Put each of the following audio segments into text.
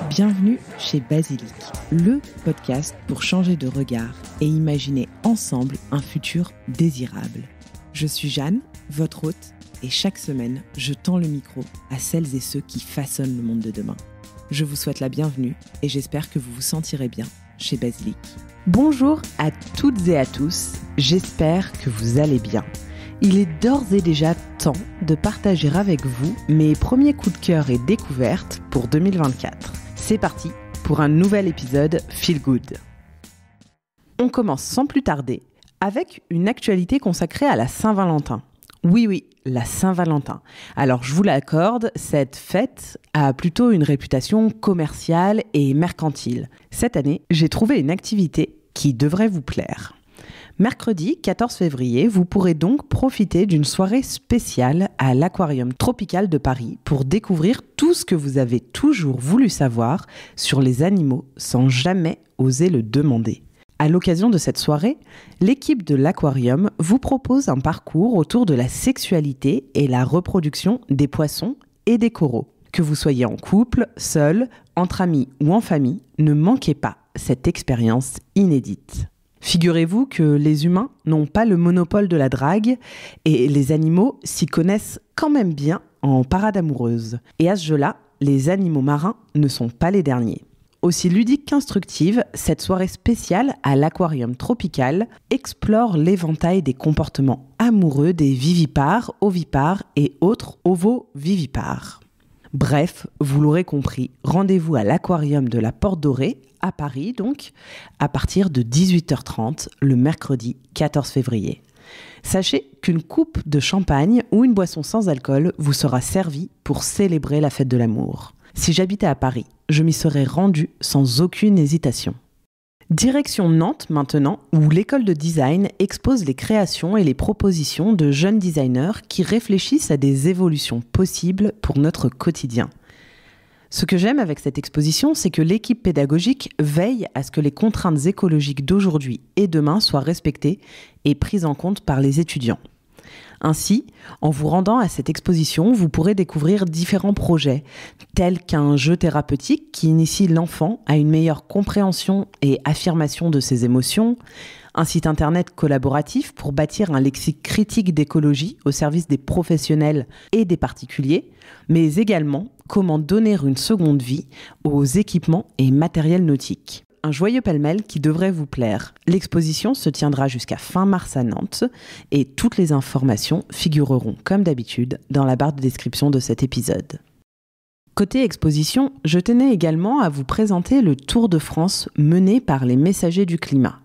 Bienvenue chez Basilic, le podcast pour changer de regard et imaginer ensemble un futur désirable. Je suis Jeanne, votre hôte, et chaque semaine, je tends le micro à celles et ceux qui façonnent le monde de demain. Je vous souhaite la bienvenue et j'espère que vous vous sentirez bien chez Basilic. Bonjour à toutes et à tous, j'espère que vous allez bien. Il est d'ores et déjà temps de partager avec vous mes premiers coups de cœur et découvertes pour 2024. C'est parti pour un nouvel épisode Feel Good. On commence sans plus tarder avec une actualité consacrée à la Saint-Valentin. Oui, la Saint-Valentin. Alors, je vous l'accorde, cette fête a plutôt une réputation commerciale et mercantile. Cette année, j'ai trouvé une activité qui devrait vous plaire. Mercredi 14 février, vous pourrez donc profiter d'une soirée spéciale à l'Aquarium Tropical de Paris pour découvrir tout ce que vous avez toujours voulu savoir sur les animaux sans jamais oser le demander. À l'occasion de cette soirée, l'équipe de l'Aquarium vous propose un parcours autour de la sexualité et la reproduction des poissons et des coraux. Que vous soyez en couple, seul, entre amis ou en famille, ne manquez pas cette expérience inédite. Figurez-vous que les humains n'ont pas le monopole de la drague et les animaux s'y connaissent quand même bien en parade amoureuse. Et à ce jeu-là, les animaux marins ne sont pas les derniers. Aussi ludique qu'instructive, cette soirée spéciale à l'Aquarium Tropical explore l'éventail des comportements amoureux des vivipares, ovipares et autres ovovivipares. Bref, vous l'aurez compris, rendez-vous à l'Aquarium de la Porte Dorée, à Paris donc, à partir de 18h30 le mercredi 14 février. Sachez qu'une coupe de champagne ou une boisson sans alcool vous sera servie pour célébrer la fête de l'amour. Si j'habitais à Paris, je m'y serais rendue sans aucune hésitation. Direction Nantes maintenant, où l'école de design expose les créations et les propositions de jeunes designers qui réfléchissent à des évolutions possibles pour notre quotidien. Ce que j'aime avec cette exposition, c'est que l'équipe pédagogique veille à ce que les contraintes écologiques d'aujourd'hui et demain soient respectées et prises en compte par les étudiants. Ainsi, en vous rendant à cette exposition, vous pourrez découvrir différents projets, tels qu'un jeu thérapeutique qui initie l'enfant à une meilleure compréhension et affirmation de ses émotions, un site internet collaboratif pour bâtir un lexique critique d'écologie au service des professionnels et des particuliers, mais également comment donner une seconde vie aux équipements et matériels nautiques. Un joyeux pêle-mêle qui devrait vous plaire. L'exposition se tiendra jusqu'à fin mars à Nantes et toutes les informations figureront comme d'habitude dans la barre de description de cet épisode. Côté exposition, je tenais également à vous présenter le Tour de France mené par les Messagers du Climat.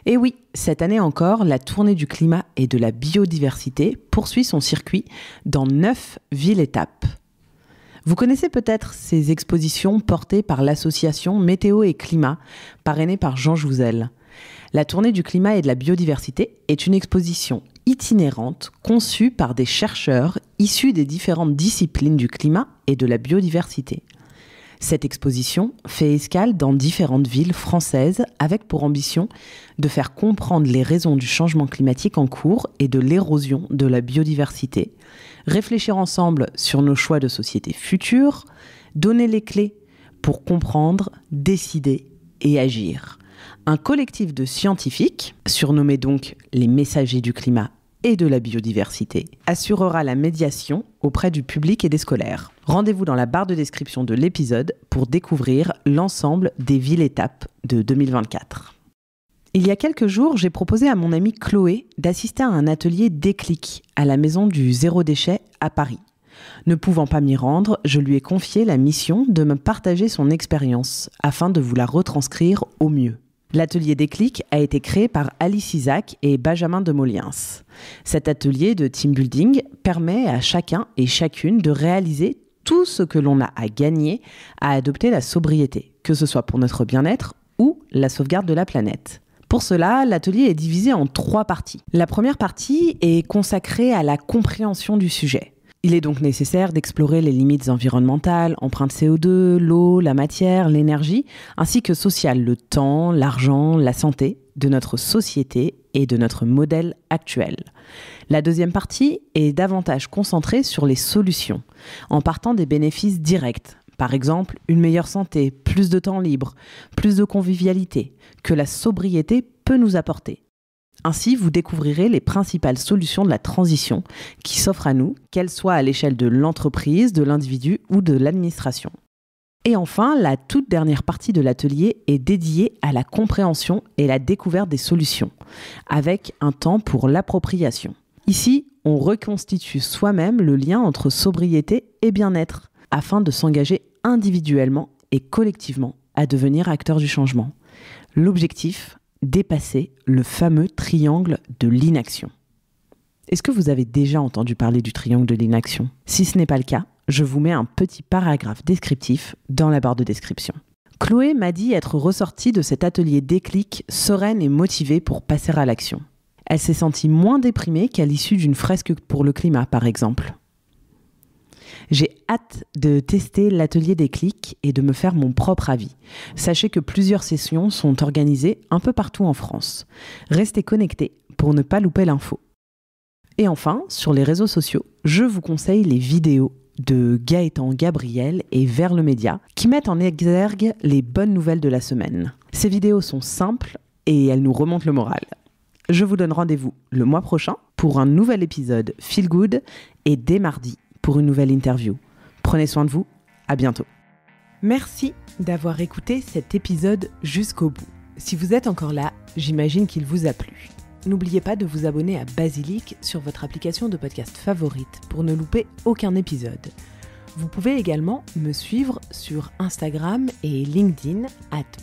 Et oui, cette année encore, la Tournée du Climat et de la Biodiversité poursuit son circuit dans 9 villes-étapes. Vous connaissez peut-être ces expositions portées par l'association Météo et Climat, parrainée par Jean Jouzel. La Tournée du Climat et de la Biodiversité est une exposition itinérante conçue par des chercheurs issus des différentes disciplines du climat et de la biodiversité. Cette exposition fait escale dans différentes villes françaises avec pour ambition de faire comprendre les raisons du changement climatique en cours et de l'érosion de la biodiversité, réfléchir ensemble sur nos choix de société futurs, donner les clés pour comprendre, décider et agir. Un collectif de scientifiques, surnommé donc les Messagers du Climat et de la Biodiversité, assurera la médiation auprès du public et des scolaires. Rendez-vous dans la barre de description de l'épisode pour découvrir l'ensemble des villes-étapes de 2024. Il y a quelques jours, j'ai proposé à mon amie Chloé d'assister à un atelier Déclic à la maison du Zéro Déchet à Paris. Ne pouvant pas m'y rendre, je lui ai confié la mission de me partager son expérience afin de vous la retranscrire au mieux. L'atelier Déclic a été créé par Alice Isaac et Benjamin Demoliens. Cet atelier de team building permet à chacun et chacune de réaliser tout ce que l'on a à gagner à adopter la sobriété, que ce soit pour notre bien-être ou la sauvegarde de la planète. Pour cela, l'atelier est divisé en 3 parties. La première partie est consacrée à la compréhension du sujet. Il est donc nécessaire d'explorer les limites environnementales, empreintes CO2, l'eau, la matière, l'énergie, ainsi que sociales, le temps, l'argent, la santé de notre société et de notre modèle actuel. La deuxième partie est davantage concentrée sur les solutions, en partant des bénéfices directs. Par exemple, une meilleure santé, plus de temps libre, plus de convivialité, que la sobriété peut nous apporter. Ainsi, vous découvrirez les principales solutions de la transition qui s'offrent à nous, qu'elles soient à l'échelle de l'entreprise, de l'individu ou de l'administration. Et enfin, la toute dernière partie de l'atelier est dédiée à la compréhension et la découverte des solutions, avec un temps pour l'appropriation. Ici, on reconstitue soi-même le lien entre sobriété et bien-être, afin de s'engager individuellement et collectivement à devenir acteur du changement. L'objectif, dépasser le fameux triangle de l'inaction. Est-ce que vous avez déjà entendu parler du triangle de l'inaction ? Si ce n'est pas le cas, je vous mets un petit paragraphe descriptif dans la barre de description. Chloé m'a dit être ressortie de cet atelier déclic sereine et motivée pour passer à l'action. Elle s'est sentie moins déprimée qu'à l'issue d'une fresque pour le climat, par exemple. J'ai hâte de tester l'atelier déclic et de me faire mon propre avis. Sachez que plusieurs sessions sont organisées un peu partout en France. Restez connectés pour ne pas louper l'info. Et enfin, sur les réseaux sociaux, je vous conseille les vidéos de Gaëtan Gabriel et Vers le Média qui mettent en exergue les bonnes nouvelles de la semaine. Ces vidéos sont simples et elles nous remontent le moral. Je vous donne rendez-vous le mois prochain pour un nouvel épisode Feel Good et dès mardi pour une nouvelle interview. Prenez soin de vous, à bientôt. Merci d'avoir écouté cet épisode jusqu'au bout. Si vous êtes encore là, j'imagine qu'il vous a plu. N'oubliez pas de vous abonner à Basilic sur votre application de podcast favorite pour ne louper aucun épisode. Vous pouvez également me suivre sur Instagram et LinkedIn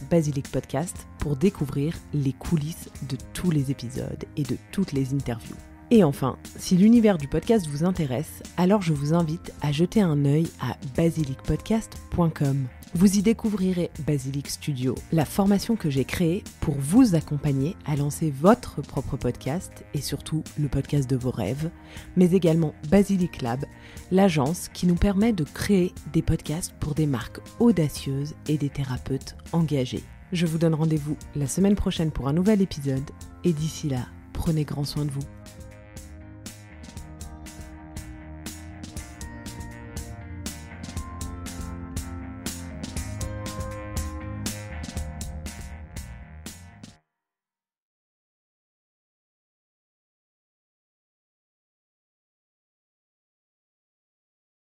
@basilicpodcast pour découvrir les coulisses de tous les épisodes et de toutes les interviews. Et enfin, si l'univers du podcast vous intéresse, alors je vous invite à jeter un œil à basilicpodcast.com. Vous y découvrirez Basilic Studio, la formation que j'ai créée pour vous accompagner à lancer votre propre podcast et surtout le podcast de vos rêves, mais également Basilic Lab, l'agence qui nous permet de créer des podcasts pour des marques audacieuses et des thérapeutes engagés. Je vous donne rendez-vous la semaine prochaine pour un nouvel épisode et d'ici là, prenez grand soin de vous.